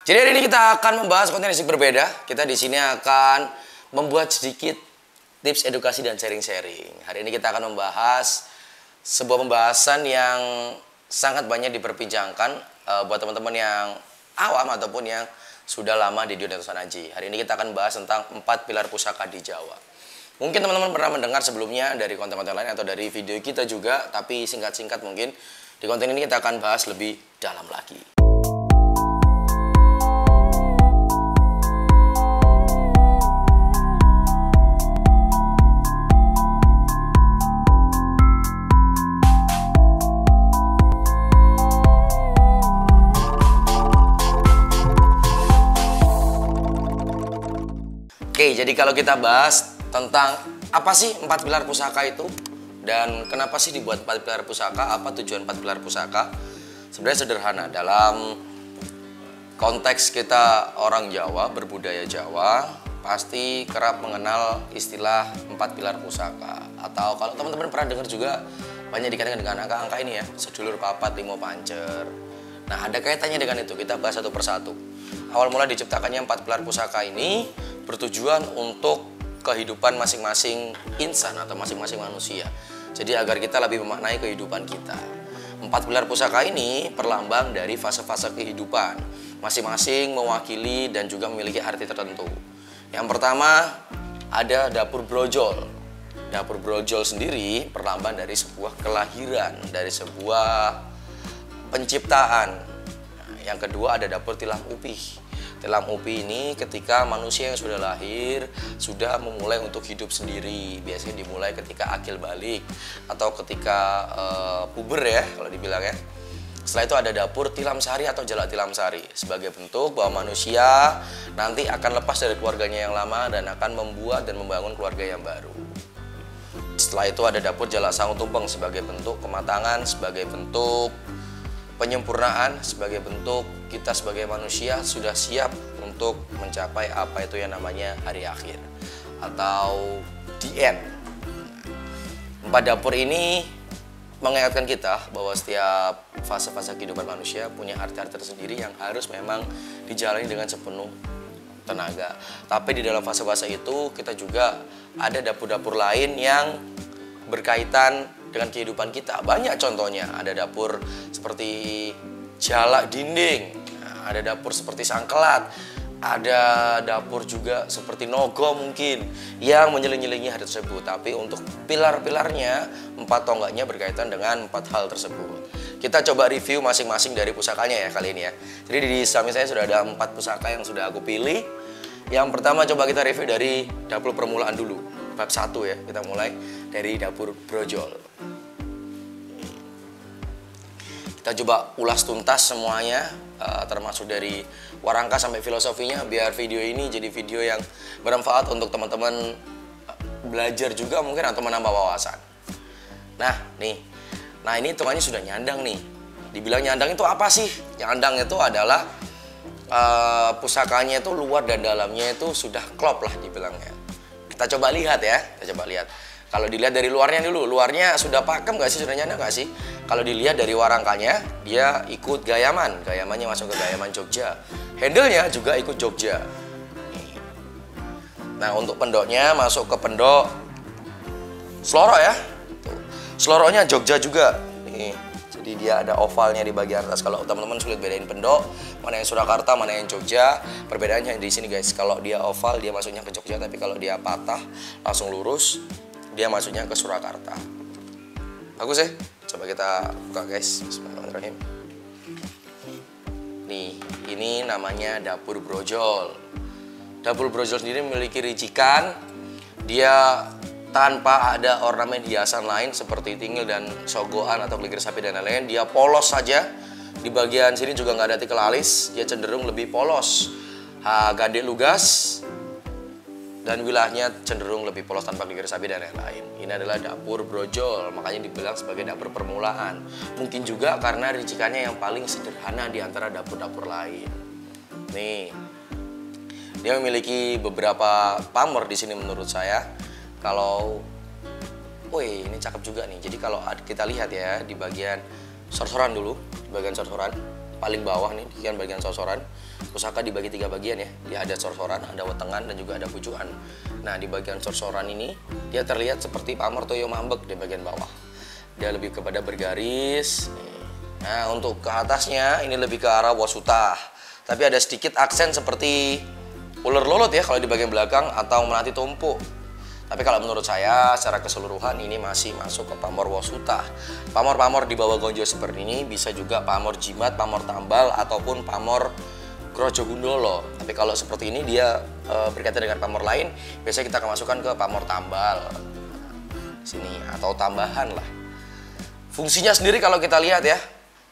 Jadi hari ini kita akan membahas konten yang berbeda. Kita di sini akan membuat sedikit tips edukasi dan sharing-sharing. Hari ini kita akan membahas sebuah pembahasan yang sangat banyak diperbincangkan buat teman-teman yang awam ataupun yang sudah lama di dunia Haji. Hari ini kita akan membahas tentang 4 pilar pusaka di Jawa. Mungkin teman-teman pernah mendengar sebelumnya dari konten-konten lain atau dari video kita juga, tapi singkat-singkat mungkin di konten ini kita akan bahas lebih dalam lagi. Oke, jadi kalau kita bahas tentang apa sih 4 pilar pusaka itu dan kenapa sih dibuat 4 pilar pusaka, apa tujuan 4 pilar pusaka? Sebenarnya sederhana, dalam konteks kita orang Jawa, berbudaya Jawa, pasti kerap mengenal istilah 4 pilar pusaka. Atau kalau teman-teman pernah dengar juga banyak dikaitkan dengan angka-angka ini ya, sedulur papat limo pancer. Nah, ada kaitannya dengan itu, kita bahas satu persatu. Awal mula diciptakannya 4 pilar pusaka ini bertujuan untuk kehidupan masing-masing insan atau masing-masing manusia. Jadi agar kita lebih memaknai kehidupan kita. 4 pilar pusaka ini perlambang dari fase-fase kehidupan. Masing-masing mewakili dan juga memiliki arti tertentu. Yang pertama ada dapur brojol. Dapur brojol sendiri perlambang dari sebuah kelahiran, dari sebuah penciptaan. Yang kedua ada dapur tilam upih. Tilam upih ini ketika manusia yang sudah lahir sudah memulai untuk hidup sendiri. Biasanya dimulai ketika akil balik atau ketika puber ya kalau dibilang ya. Setelah itu ada dapur tilam sari atau jalak tilam sari sebagai bentuk bahwa manusia nanti akan lepas dari keluarganya yang lama dan akan membuat dan membangun keluarga yang baru. Setelah itu ada dapur jalak sangu tumpeng sebagai bentuk kematangan, sebagai bentuk penyempurnaan, sebagai bentuk kita sebagai manusia sudah siap untuk mencapai apa itu yang namanya hari akhir atau the end. 4 dapur ini mengingatkan kita bahwa setiap fase-fase kehidupan manusia punya arti-arti tersendiri yang harus memang dijalani dengan sepenuh tenaga. Tapi di dalam fase-fase itu kita juga ada dapur-dapur lain yang berkaitan dengan kehidupan kita. Banyak contohnya, ada dapur seperti jalak dinding, ada dapur seperti sangkelat, ada dapur juga seperti nogo mungkin yang menyeling-nyelingi hari tersebut. Tapi untuk pilar-pilarnya 4 tonggaknya berkaitan dengan 4 hal tersebut. Kita coba review masing-masing dari pusakanya ya kali ini ya. Jadi di samping saya sudah ada 4 pusaka yang sudah aku pilih. Yang pertama coba kita review dari dapur permulaan dulu, bab 1 ya. Kita mulai dari dapur brojol. Kita coba ulas tuntas semuanya, termasuk dari warangka sampai filosofinya, biar video ini jadi video yang bermanfaat untuk teman-teman belajar juga mungkin atau menambah wawasan. Nah nih, ini hitungannya sudah nyandang nih. Dibilang nyandang itu apa sih? Nyandang itu adalah pusakanya itu luar dan dalamnya itu sudah klop lah dibilangnya. Kita coba lihat ya, kita coba lihat. Kalau dilihat dari luarnya dulu, luarnya sudah pakem nggak sih, sudah nyandang nggak sih? Kalau dilihat dari warangkanya, dia ikut gayaman, gayamannya masuk ke gayaman Jogja. Handle-nya juga ikut Jogja. Nah untuk pendoknya masuk ke pendok Sloro ya. Sloronya Jogja juga. Nih, jadi dia ada ovalnya di bagian atas. Kalau teman-teman sulit bedain pendok, mana yang Surakarta, mana yang Jogja, perbedaannya di sini guys. Kalau dia oval, dia masuknya ke Jogja, tapi kalau dia patah, langsung lurus, dia masuknya ke Surakarta. Bagus ya? Coba kita buka guys. Bismillahirrahmanirrahim. Nih, ini namanya dapur brojol. Dapur brojol sendiri memiliki ricikan. Dia tanpa ada ornamen hiasan lain seperti tingil dan sogoan atau geligir sapi dan lain-lain. Dia polos saja. Di bagian sini juga nggak ada tikel alis. Dia cenderung lebih polos. Gade lugas. Dan wilayahnya cenderung lebih polos tanpa geligir sapi dan lain-lain. Ini adalah dapur brojol, makanya dibilang sebagai dapur permulaan. Mungkin juga karena ricikannya yang paling sederhana di antara dapur-dapur lain. Nih, dia memiliki beberapa pamor di sini menurut saya. Kalau, wih ini cakep juga nih. Jadi kalau kita lihat ya di bagian sorsoran dulu, di bagian sorsoran, paling bawah nih, di bagian sorsoran. Pusaka dibagi 3 bagian ya. Dia ada sorsoran, ada wetengan, dan juga ada pucukan. Nah, di bagian sorsoran ini dia terlihat seperti pamor toyo mambek di bagian bawah. Dia lebih kepada bergaris. Nah, untuk ke atasnya ini lebih ke arah wasuta. Tapi ada sedikit aksen seperti ular lolot ya kalau di bagian belakang, atau melati tumpuk. Tapi kalau menurut saya secara keseluruhan ini masih masuk ke pamor wasuta. Pamor-pamor di bawah gonjo seperti ini bisa juga pamor jimat, pamor tambal, ataupun pamor grojo gundolo. Tapi kalau seperti ini dia berkaitan dengan pamor lain, biasanya kita akan masukkan ke pamor tambal sini, atau tambahan lah. Fungsinya sendiri kalau kita lihat ya,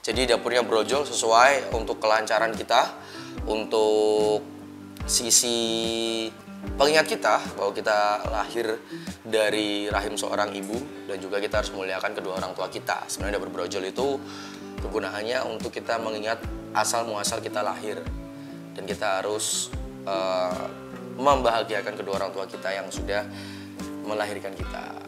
jadi dapurnya brojol sesuai untuk kelancaran kita, untuk sisi pengingat kita bahwa kita lahir dari rahim seorang ibu, dan juga kita harus memuliakan kedua orang tua kita. Sebenarnya dapur brojol itu kegunaannya untuk kita mengingat asal muasal kita lahir, dan kita harus membahagiakan kedua orang tua kita yang sudah melahirkan kita.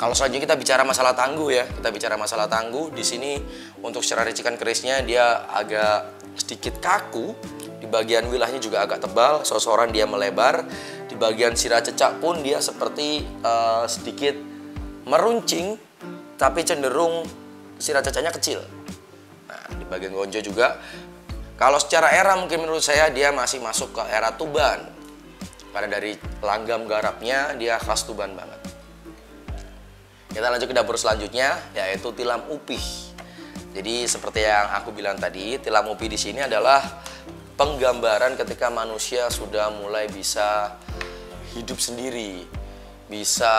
Kalau selanjutnya kita bicara masalah tangguh ya, kita bicara masalah tangguh. Di sini untuk secara ricikan kerisnya dia agak sedikit kaku. Di bagian wilahnya juga agak tebal, sorsoran dia melebar. Di bagian sirah cecak pun dia seperti sedikit meruncing, tapi cenderung sirah cecaknya kecil. Nah, di bagian gonjo juga, kalau secara era mungkin menurut saya dia masih masuk ke era Tuban. Karena dari langgam garapnya dia khas Tuban banget. Kita lanjut ke dapur selanjutnya, yaitu tilam upih. Jadi seperti yang aku bilang tadi, tilam upih di sini adalah penggambaran ketika manusia sudah mulai bisa hidup sendiri, bisa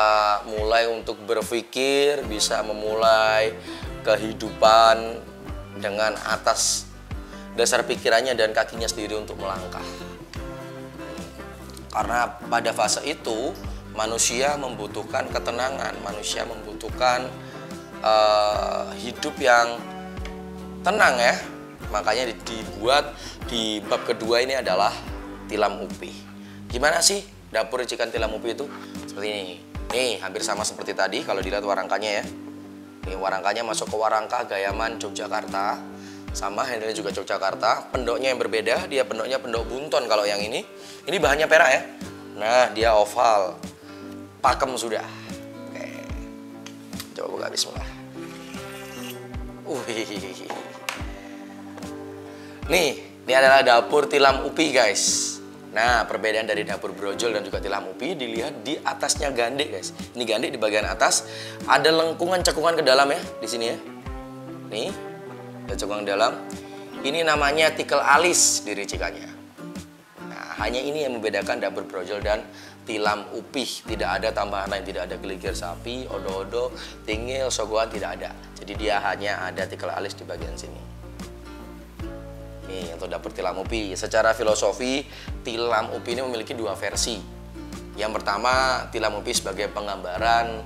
mulai untuk berpikir, bisa memulai kehidupan dengan atas dasar pikirannya dan kakinya sendiri untuk melangkah. Karena pada fase itu manusia membutuhkan ketenangan, manusia membutuhkan hidup yang tenang ya. Makanya dibuat di bab kedua ini adalah tilam upih. Gimana sih dapur ricikan tilam upih itu? Seperti ini. Nih, hampir sama seperti tadi kalau dilihat warangkanya ya. Nih, warangkanya masuk ke warangka Gayaman Yogyakarta. Sama handle juga Yogyakarta. Pendoknya yang berbeda, dia pendoknya pendok bunton kalau yang ini. Ini bahannya perak ya. Nah, dia oval. Pakem sudah. Oke. Coba buka, bismillah. Nih, ini adalah dapur tilam upih guys. Nah, perbedaan dari dapur brojol dan juga tilam upih dilihat di atasnya gandek guys. Ini gandek di bagian atas, ada lengkungan cekungan ke dalam ya, di sini ya. Nih, ada cekungan ke dalam. Ini namanya tikel alis di ricikannya. Nah, hanya ini yang membedakan dapur brojol dan tilam upih. Tidak ada tambahan lain, tidak ada geligir sapi, odo-odo, tingil, sogoan, tidak ada. Jadi dia hanya ada tikel alis di bagian sini. Nih, untuk dapur tilam upih. Secara filosofi, tilam upih ini memiliki 2 versi. Yang pertama, tilam upih sebagai penggambaran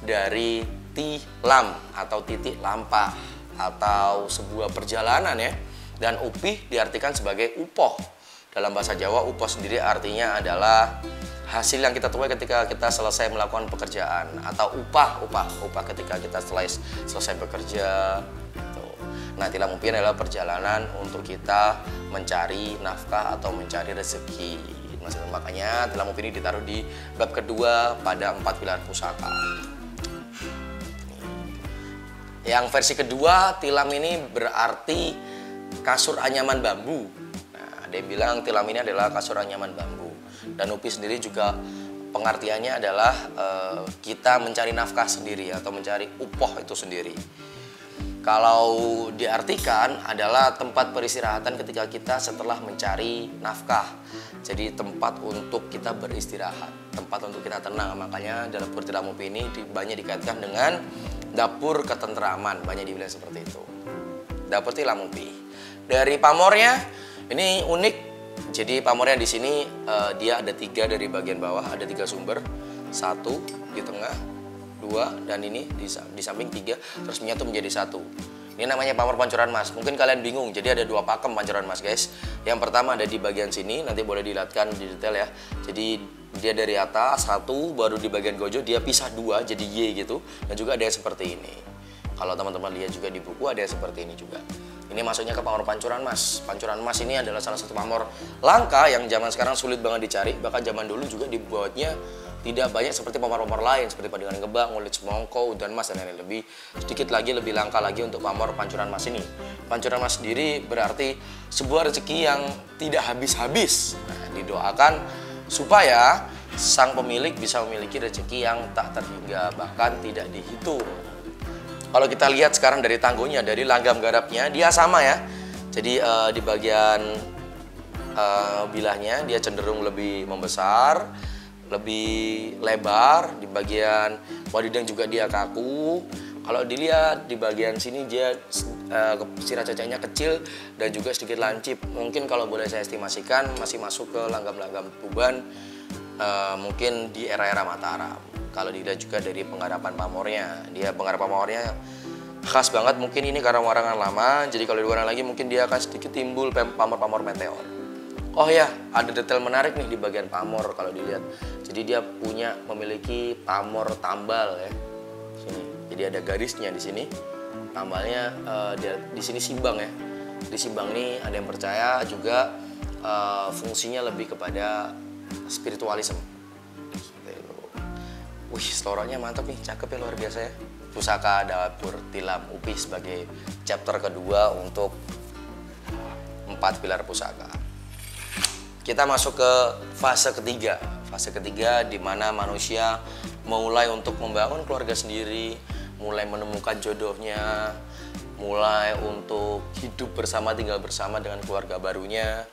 dari tilam atau titik lampah atau sebuah perjalanan ya. Dan upih diartikan sebagai upoh. Dalam bahasa Jawa, upoh sendiri artinya adalah hasil yang kita tuai ketika kita selesai melakukan pekerjaan, atau upah ketika kita selesai bekerja. Nah, tilam upih adalah perjalanan untuk kita mencari nafkah atau mencari rezeki. Makanya tilam upih ini ditaruh di bab kedua pada 4 pilar pusaka. Yang versi kedua, tilam ini berarti kasur anyaman bambu. Nah, ada yang bilang tilam ini adalah kasur anyaman bambu. Dan upih sendiri juga pengertiannya adalah kita mencari nafkah sendiri atau mencari upoh itu sendiri. Kalau diartikan adalah tempat peristirahatan ketika kita setelah mencari nafkah. Jadi tempat untuk kita beristirahat, tempat untuk kita tenang. Makanya dapur tilam upih ini banyak dikaitkan dengan dapur ketentraman, banyak dibilang seperti itu. Dapur tilam upih. Dari pamornya ini unik. Jadi pamornya di sini dia ada 3 dari bagian bawah, ada 3 sumber, 1 di tengah, 2 dan ini di samping 3 terus menyatu menjadi 1. Ini namanya pamor pancuran mas. Mungkin kalian bingung, jadi ada 2 pakem pancuran mas guys. Yang pertama ada di bagian sini, nanti boleh dilihatkan di detail ya. Jadi dia dari atas 1, baru di bagian gojo dia pisah 2 jadi Y gitu. Dan juga ada yang seperti ini. Kalau teman-teman lihat juga di buku ada yang seperti ini juga. Ini masuknya ke pamor Pancuran Mas. Pancuran Mas ini adalah salah satu pamor langka yang zaman sekarang sulit banget dicari. Bahkan zaman dulu juga dibuatnya tidak banyak seperti pamor-pamor lain seperti Pademangan Gebang, Ngulit Semongko, Udan Mas dan lain-lain. Sedikit lagi lebih langka lagi untuk pamor Pancuran Mas ini. Pancuran Mas sendiri berarti sebuah rezeki yang tidak habis-habis. Nah, didoakan supaya sang pemilik bisa memiliki rezeki yang tak terhingga, bahkan tidak dihitung. Kalau kita lihat sekarang dari tangguhnya, dari langgam garapnya, dia sama ya. Jadi di bagian bilahnya dia cenderung lebih membesar, lebih lebar. Di bagian wadidang juga dia kaku. Kalau dilihat di bagian sini dia sirah cacahnya kecil dan juga sedikit lancip. Mungkin kalau boleh saya estimasikan masih masuk ke langgam-langgam Tuban, mungkin di era-era Mataram. Kalau dilihat juga dari penggarapan pamornya, dia penggarapan pamornya khas banget. Mungkin ini karena warangan lama, jadi kalau diwarna lagi mungkin dia akan sedikit timbul pamor-pamor meteor. Oh ya, ada detail menarik nih di bagian pamor kalau dilihat. Jadi dia memiliki pamor tambal ya. Sini. Jadi ada garisnya di sini. Tambalnya di sini simbang ya. Di simbang ini ada yang percaya juga fungsinya lebih kepada spiritualisme. Wih, seloronya mantap nih, cakep ya, luar biasa ya. Pusaka Dapur Tilam Upi sebagai chapter kedua untuk 4 pilar pusaka. Kita masuk ke fase ketiga. Fase ketiga di mana manusia mulai untuk membangun keluarga sendiri, mulai menemukan jodohnya, mulai untuk hidup bersama, tinggal bersama dengan keluarga barunya.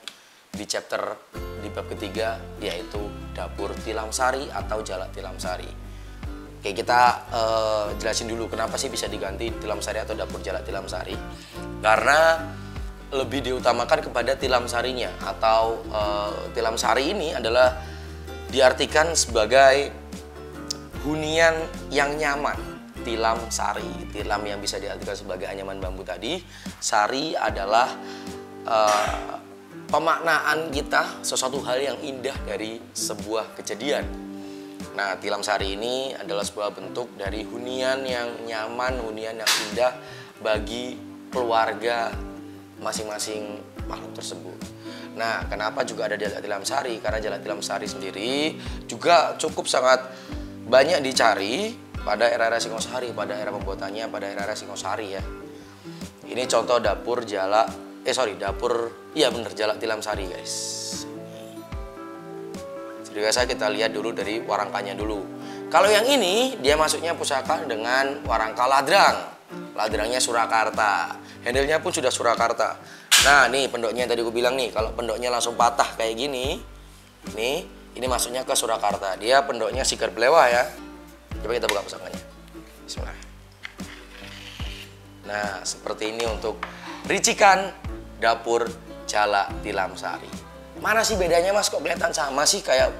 Di chapter di bab ketiga yaitu Dapur Tilam Sari atau Jalak Tilam Sari. Oke, kita jelasin dulu kenapa sih bisa diganti Tilam Sari atau Dapur Jalak Tilam Sari. Karena lebih diutamakan kepada tilam sarinya atau tilam sari ini adalah diartikan sebagai hunian yang nyaman. Tilam sari, tilam yang bisa diartikan sebagai anyaman bambu tadi. Sari adalah pemaknaan kita sesuatu hal yang indah dari sebuah kejadian. Nah, tilam sari ini adalah sebuah bentuk dari hunian yang nyaman, hunian yang indah bagi keluarga masing-masing makhluk tersebut. Nah, kenapa juga ada Jalak Tilam Sari? Karena Jalak Tilam Sari sendiri juga cukup sangat banyak dicari pada era-era Singosari, pada era pembuatannya pada era-era Singosari ya. Ini contoh dapur Jalak, Jalak Tilam Sari guys. Jadi biasa kita lihat dulu dari warangkanya dulu. Kalau yang ini dia masuknya pusaka dengan warangka ladrang. Ladrangnya Surakarta. Handle-nya pun sudah Surakarta. Nah, nih pendoknya yang tadi gue bilang nih, kalau pendoknya langsung patah kayak gini, nih, ini masuknya ke Surakarta. Dia pendoknya Sikar Belewah ya. Coba kita buka pusakanya. Bismillah. Nah, seperti ini untuk ricikan Dapur Jalak Tilam Sari. Mana sih bedanya Mas? Kok kelihatan sama sih kayak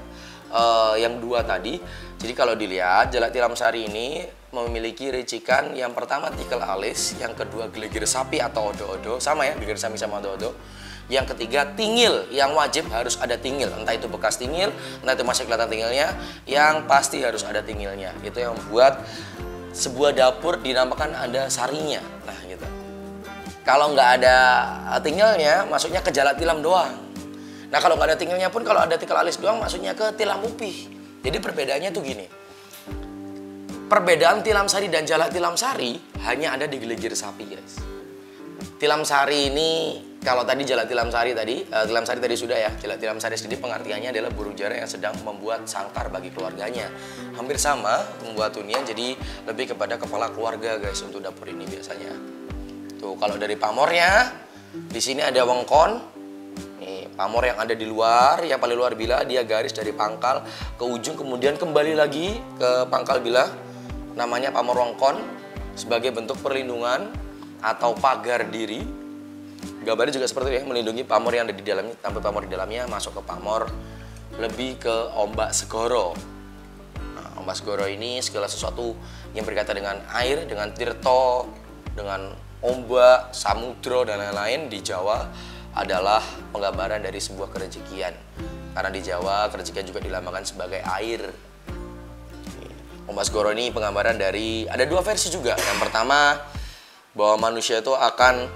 yang dua tadi? Jadi kalau dilihat Jalak Tilam Sari ini memiliki ricikan yang pertama tikel alis, yang kedua gelegir sapi atau odo-odo, sama ya, gelegir sapi sama odo-odo. Yang ketiga tingil, yang wajib harus ada tingil, entah itu bekas tingil, entah itu masih kelihatan tingilnya, yang pasti harus ada tingilnya. Itu yang membuat sebuah dapur dinamakan ada sarinya. Nah gitu. Kalau nggak ada tingilnya, masuknya ke Jalak Tilam doang. Nah kalau nggak ada tingilnya pun, kalau ada tikel alis doang, masuknya ke Tilam Upi. Jadi perbedaannya tuh gini. Perbedaan Tilam Sari dan Jalak Tilam Sari hanya ada di gelegir sapi guys. Tilam Sari ini, kalau tadi Jalak Tilam Sari tadi, Tilam Sari tadi sudah ya. Jalak Tilam Sari sendiri pengertiannya adalah burung jara yang sedang membuat sangkar bagi keluarganya. Hampir sama, membuat hunian, jadi lebih kepada kepala keluarga guys untuk dapur ini biasanya. Tuh kalau dari pamornya, di sini ada wengkon. Nih, pamor yang ada di luar, yang paling luar bila, dia garis dari pangkal ke ujung, kemudian kembali lagi ke pangkal bila. Namanya pamor wengkon sebagai bentuk perlindungan atau pagar diri. Gambarnya juga seperti itu ya, melindungi pamor yang ada di dalamnya. Tanpa pamor di dalamnya masuk ke pamor lebih ke ombak segoro. Nah, ombak segoro ini segala sesuatu yang berkaitan dengan air, dengan tirto, dengan ombak, samudro dan lain-lain di Jawa adalah penggambaran dari sebuah kerejekian. Karena di Jawa kerejekian juga dilambangkan sebagai air. Ombak segoro ini penggambaran dari, ada dua versi juga. Yang pertama, bahwa manusia itu akan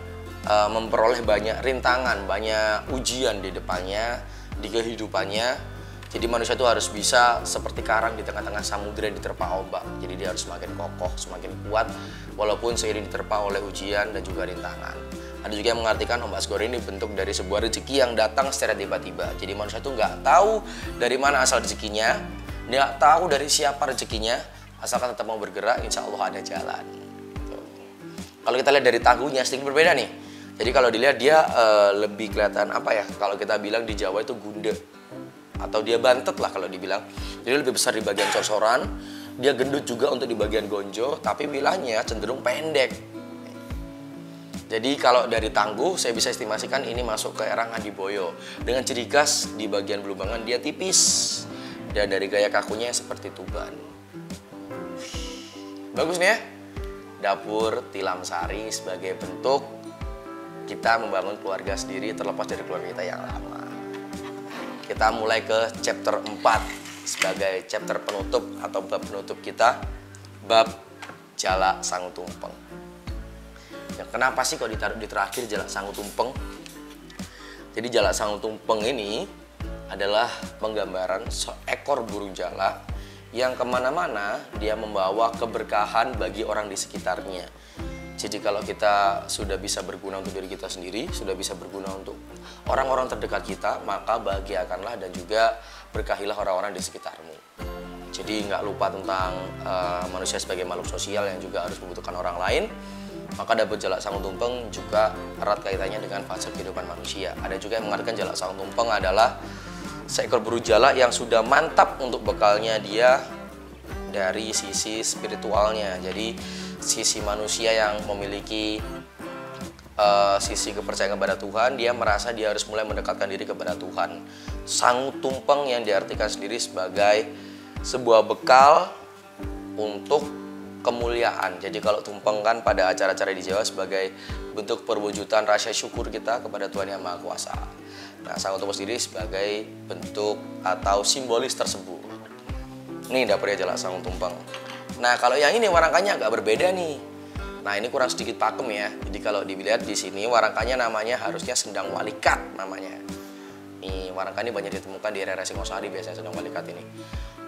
memperoleh banyak rintangan, banyak ujian di depannya, di kehidupannya. Jadi manusia itu harus bisa seperti karang di tengah-tengah samudera yang diterpa ombak. Jadi dia harus semakin kokoh, semakin kuat, walaupun seiring diterpa oleh ujian dan juga rintangan. Ada juga yang mengartikan ombak skor ini bentuk dari sebuah rezeki yang datang secara tiba-tiba. Jadi manusia itu nggak tahu dari mana asal rezekinya, nggak tahu dari siapa rezekinya, asalkan tetap mau bergerak, insya Allah ada jalan. Kalau kita lihat dari tangguhnya sedikit berbeda nih. Jadi kalau dilihat dia lebih kelihatan apa ya? Kalau kita bilang di Jawa itu gunde atau dia bantet lah kalau dibilang. Jadi lebih besar di bagian cor-coran, dia gendut juga untuk di bagian gonjo, tapi bilahnya cenderung pendek. Jadi kalau dari tangguh saya bisa estimasikan ini masuk ke era Ngadiboyo. Dengan ciri khas di bagian belubangan dia tipis, dan dari gaya kakunya seperti tuban. Bagus nih ya. Dapur Tilam Sari sebagai bentuk kita membangun keluarga sendiri terlepas dari keluarga kita yang lama. Kita mulai ke chapter 4 sebagai chapter penutup atau bab penutup kita, bab Jalak Sangu Tumpeng. Ya, kenapa sih kok ditaruh di terakhir Jalak Sangu Tumpeng? Jadi Jalak Sangu Tumpeng ini adalah penggambaran seekor burung jalak yang kemana-mana dia membawa keberkahan bagi orang di sekitarnya. Jadi kalau kita sudah bisa berguna untuk diri kita sendiri, sudah bisa berguna untuk orang-orang terdekat kita, maka bahagiakanlah dan juga berkahilah orang-orang di sekitarmu. Jadi nggak lupa tentang manusia sebagai makhluk sosial yang juga harus membutuhkan orang lain. Maka dapur Jalak Sangu Tumpeng juga erat kaitannya dengan fase kehidupan manusia. Ada juga yang mengatakan Jalak Sangu Tumpeng adalah seekor burung jalak yang sudah mantap untuk bekalnya dia dari sisi spiritualnya. Jadi sisi manusia yang memiliki sisi kepercayaan kepada Tuhan, dia merasa dia harus mulai mendekatkan diri kepada Tuhan. Sangu Tumpeng yang diartikan sendiri sebagai sebuah bekal untuk kemuliaan. Jadi kalau tumpeng kan pada acara-acara di Jawa sebagai bentuk perwujudan rasa syukur kita kepada Tuhan Yang Maha Kuasa. Nah, sangu tumpeng sendiri sebagai bentuk atau simbolis tersebut. Ini dapurnya Jalak Sangu Tumpeng. Nah, kalau yang ini warangkanya agak berbeda nih. Nah, ini kurang sedikit pakem ya. Jadi kalau dilihat di sini warangkanya namanya harusnya Sendang Walikat namanya. Nih, warangka ini banyak ditemukan di area Singosari biasanya Sendang Walikat ini.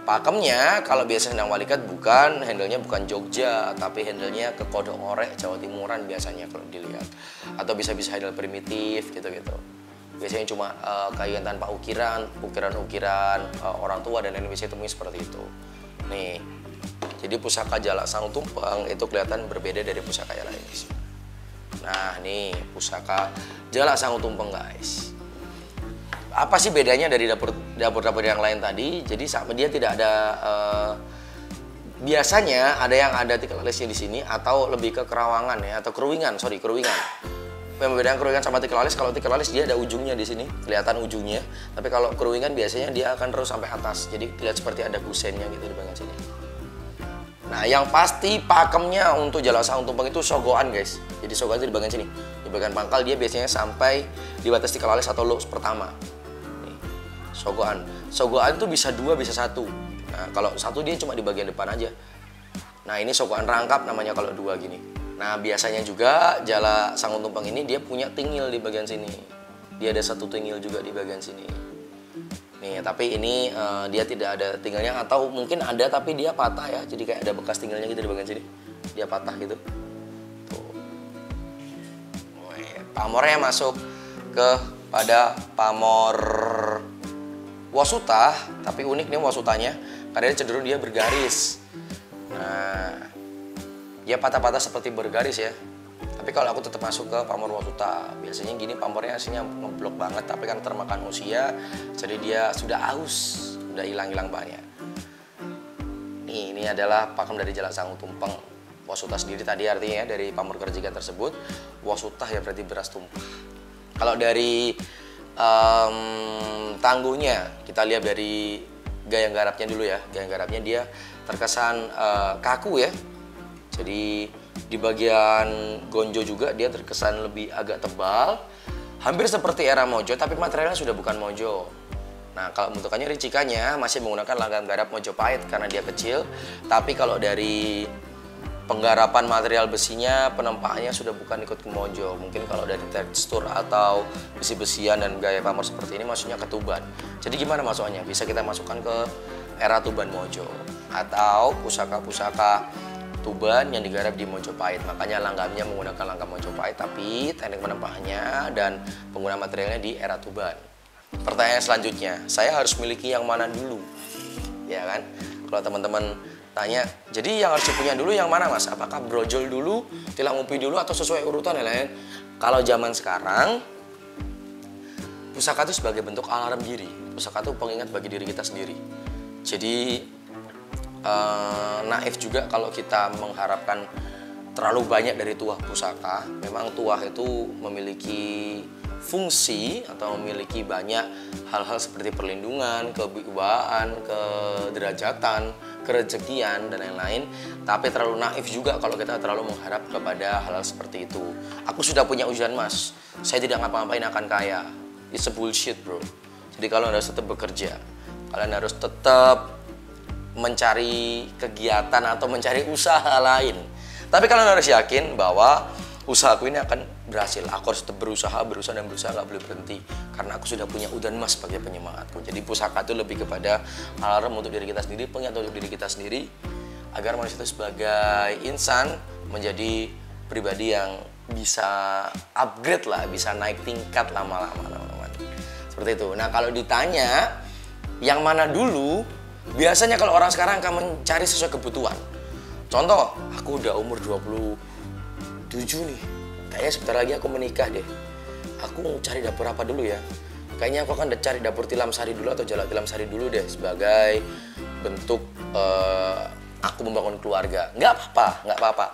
Pakemnya kalau biasa Sendang Walikat bukan handle-nya bukan Jogja, tapi handle-nya ke Kodok Ngorek Jawa Timuran biasanya kalau dilihat. Atau bisa-bisa handle primitif gitu-gitu. Biasanya cuma kayu yang tanpa ukiran orang tua dan lain-lain bisa temui seperti itu. Nih. Jadi pusaka Jalak Sangu Tumpeng itu kelihatan berbeda dari pusaka yang lain. Nah, nih pusaka Jalak Sangu Tumpeng, guys. Apa sih bedanya dari dapur-dapur yang lain tadi? Jadi sama dia tidak ada biasanya ada yang ada tikal alisnya di sini atau lebih ke kerawangan ya atau keruingan. Yang membedakan keruingan sama tikal alis, kalau tikal alis dia ada ujungnya di sini, kelihatan ujungnya. Tapi kalau keruingan biasanya dia akan terus sampai atas. Jadi terlihat seperti ada kusennya gitu di bagian sini. Nah, yang pasti pakemnya untuk Jalak Sangu Tumpeng itu sogoan, guys. Jadi sogoan itu di bagian sini. Di bagian pangkal dia biasanya sampai di batas tikal alis atau look pertama. Nih, sogoan. Sogoan itu bisa 2, bisa 1. Nah, kalau 1 dia cuma di bagian depan aja. Nah, ini sogoan rangkap namanya kalau 2 gini. Nah, biasanya juga Jalak Sangu Tumpeng ini dia punya tingil di bagian sini. Dia ada 1 tingil juga di bagian sini. Nih, tapi ini dia tidak ada tinggalnya atau mungkin ada tapi dia patah ya. Jadi kayak ada bekas tinggalnya gitu di bagian sini. Dia patah gitu. Tuh. Pamornya masuk ke pada pamor wasuta, tapi unik nih wasutanya karena cenderung dia bergaris. Nah, dia patah-patah seperti bergaris ya. Tapi kalau aku tetap masuk ke pamor wasuta, biasanya gini pamornya aslinya ngeblok banget, tapi kan termakan usia, jadi dia sudah aus, sudah hilang-hilang banyak. Nih, ini adalah pakem dari Jalak Sangu Tumpeng. Wasuta sendiri tadi artinya dari pamor kerjikan tersebut, wasuta ya berarti beras tumpah. Kalau dari tangguhnya, kita lihat dari gaya garapnya dulu ya. Gaya garapnya dia terkesan kaku ya. Jadi di bagian gonjo juga dia terkesan lebih agak tebal, hampir seperti era Mojo, tapi materialnya sudah bukan Mojo. Nah, kalau bentukannya ricikannya masih menggunakan langgam garap Mojopahit karena dia kecil. Tapi kalau dari penggarapan material besinya, penempakannya sudah bukan ikut ke mojo. Mungkin kalau dari tekstur atau besi-besian dan gaya pamor seperti ini maksudnya ke tuban. Jadi gimana masuknya? Bisa kita masukkan ke era tuban mojo atau pusaka-pusaka tuban yang digarap di Mojopahit. Makanya langgamnya menggunakan langgam Mojopahit, tapi teknik penempakannya dan penggunaan materialnya di era tuban. Pertanyaan selanjutnya, saya harus miliki yang mana dulu? Ya kan? Kalau teman-teman tanya, jadi yang harus dipunya dulu yang mana mas? Apakah brojol dulu, tilang upi dulu, atau sesuai urutan dan lain-lain? Kalau zaman sekarang, pusaka itu sebagai bentuk alarm diri. Pusaka itu pengingat bagi diri kita sendiri. Jadi naif juga kalau kita mengharapkan terlalu banyak dari tuah pusaka. Memang tuah itu memiliki fungsi atau memiliki banyak hal-hal seperti perlindungan, kewibawaan, kederajatan, kerezekian dan lain-lain. Tapi terlalu naif juga kalau kita terlalu mengharap kepada hal-hal seperti itu. Aku sudah punya ujian mas, saya tidak ngapa-ngapain akan kaya. It's a bullshit bro. Jadi kalian harus tetap bekerja, kalian harus tetap mencari kegiatan atau mencari usaha lain. Tapi kalian harus yakin bahwa usahaku ini akan berhasil. Aku harus tetap berusaha, nggak boleh berhenti. Karena aku sudah punya udan emas sebagai penyemangatku. Jadi pusaka itu lebih kepada alarm untuk diri kita sendiri, pengingat untuk diri kita sendiri, agar manusia itu sebagai insan menjadi pribadi yang bisa upgrade lah, bisa naik tingkat lama-lama. Seperti itu. Nah kalau ditanya yang mana dulu, biasanya kalau orang sekarang akan mencari sesuai kebutuhan. Contoh, aku udah umur 27 nih, kayaknya sebentar lagi aku menikah deh. Aku mau cari dapur apa dulu ya? Kayaknya aku akan cari dapur tilam sari dulu atau jalak tilam sari dulu deh, sebagai bentuk aku membangun keluarga. Nggak apa-apa.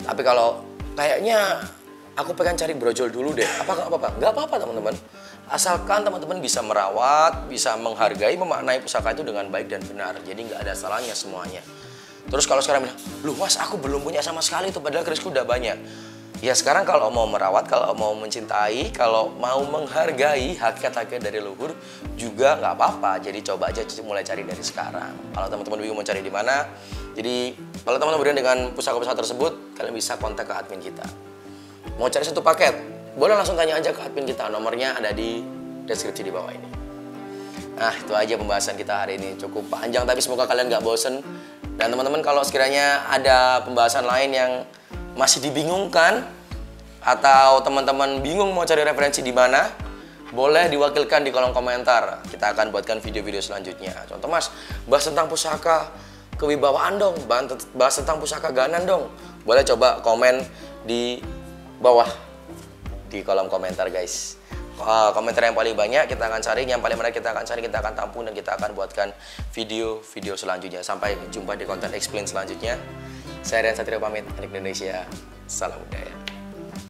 Tapi kalau kayaknya aku pengen cari brojol dulu deh, apa nggak apa-apa? Nggak apa-apa teman-teman. Asalkan teman-teman bisa merawat, bisa menghargai, memaknai pusaka itu dengan baik dan benar. Jadi nggak ada salahnya semuanya. Terus kalau sekarang bilang, "Loh mas, aku belum punya sama sekali tuh, padahal kerisku udah banyak." Ya sekarang kalau mau merawat, kalau mau mencintai, kalau mau menghargai hakikat-hakikat dari leluhur juga nggak apa-apa. Jadi coba aja mulai cari dari sekarang. Kalau teman-teman bingung mau cari di mana, jadi kalau teman-teman berani dengan pusaka-pusaka tersebut, kalian bisa kontak ke admin kita. Mau cari satu paket, boleh langsung tanya aja ke admin kita. Nomornya ada di deskripsi di bawah ini. Nah itu aja pembahasan kita hari ini. Cukup panjang tapi semoga kalian nggak bosen. Dan teman-teman kalau sekiranya ada pembahasan lain yang masih dibingungkan atau teman-teman bingung mau cari referensi di mana, boleh diwakilkan di kolom komentar. Kita akan buatkan video-video selanjutnya. Contoh mas, bahas tentang pusaka kewibawaan dong, bahas tentang pusaka ganan dong. Boleh coba komen di bawah di kolom komentar guys. Komentar yang paling banyak kita akan cari, yang paling menarik kita akan cari, kita akan tampung dan kita akan buatkan video-video selanjutnya. Sampai jumpa di konten explain selanjutnya. Saya Rian Satrio pamit, Anik Indonesia, salam budaya.